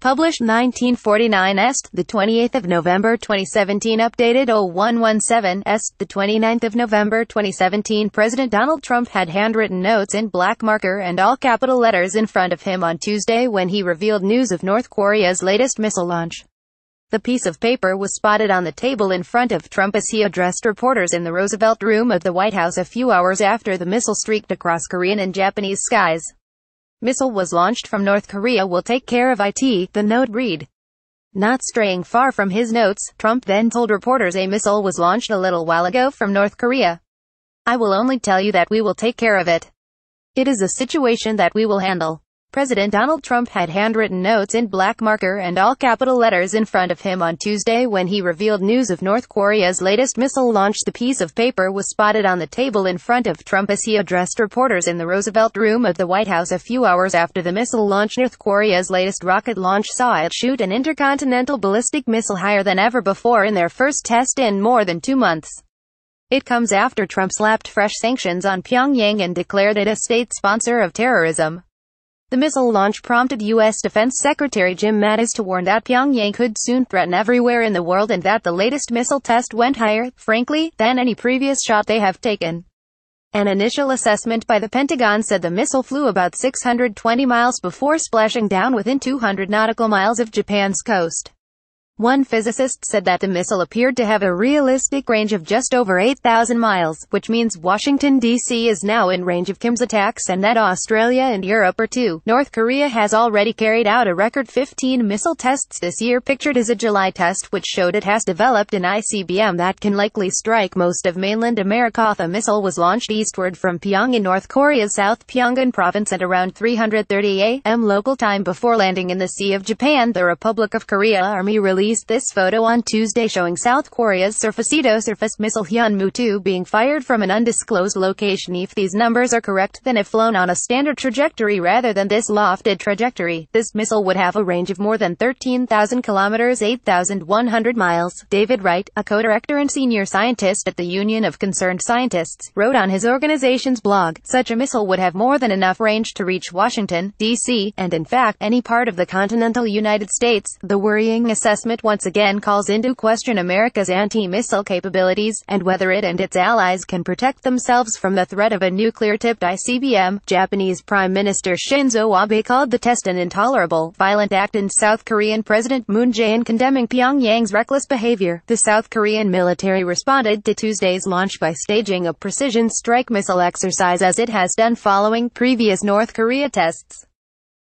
Published 1949 Est, the 28th of November 2017. Updated 0117 Est, the 29th of November 2017. President Donald Trump had handwritten notes in black marker and all capital letters in front of him on Tuesday when he revealed news of North Korea's latest missile launch. The piece of paper was spotted on the table in front of Trump as he addressed reporters in the Roosevelt Room of the White House a few hours after the missile streaked across Korean and Japanese skies. Missile was launched from North Korea, will take care of it, the note read. Not straying far from his notes, Trump then told reporters a missile was launched a little while ago from North Korea. I will only tell you that we will take care of it. It is a situation that we will handle. President Donald Trump had handwritten notes in black marker and all capital letters in front of him on Tuesday when he revealed news of North Korea's latest missile launch. The piece of paper was spotted on the table in front of Trump as he addressed reporters in the Roosevelt Room of the White House a few hours after the missile launch. North Korea's latest rocket launch saw it shoot an intercontinental ballistic missile higher than ever before in their first test in more than 2 months. It comes after Trump slapped fresh sanctions on Pyongyang and declared it a state sponsor of terrorism. The missile launch prompted U.S. Defense Secretary Jim Mattis to warn that Pyongyang could soon threaten everywhere in the world and that the latest missile test went higher, frankly, than any previous shot they have taken. An initial assessment by the Pentagon said the missile flew about 620 miles before splashing down within 200 nautical miles of Japan's coast. One physicist said that the missile appeared to have a realistic range of just over 8,000 miles, which means Washington, D.C. is now in range of Kim's attacks and that Australia and Europe are too. North Korea has already carried out a record 15 missile tests this year, pictured as a July test which showed it has developed an ICBM that can likely strike most of mainland America. The missile was launched eastward from Pyongyang in North Korea's South Pyongan province at around 3:30 a.m. local time before landing in the Sea of Japan. The Republic of Korea Army released this photo on Tuesday showing South Korea's surface missile Hyunmoo-2 being fired from an undisclosed location. If these numbers are correct, then if flown on a standard trajectory rather than this lofted trajectory, this missile would have a range of more than 13,000 kilometers, 8,100 miles. David Wright, a co-director and senior scientist at the Union of Concerned Scientists, wrote on his organization's blog, such a missile would have more than enough range to reach Washington, D.C., and in fact, any part of the continental United States. The worrying assessment once again calls into question America's anti-missile capabilities, and whether it and its allies can protect themselves from the threat of a nuclear-tipped ICBM. Japanese Prime Minister Shinzo Abe called the test an intolerable, violent act, and South Korean President Moon Jae-in condemning Pyongyang's reckless behavior. The South Korean military responded to Tuesday's launch by staging a precision strike missile exercise as it has done following previous North Korea tests.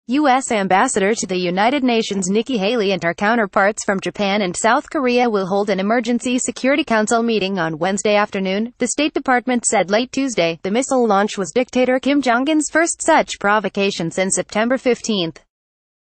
U.S. Ambassador to the United Nations Nikki Haley and her counterparts from Japan and South Korea will hold an emergency Security Council meeting on Wednesday afternoon, the State Department said late Tuesday. The missile launch was dictator Kim Jong-un's first such provocation since September 15.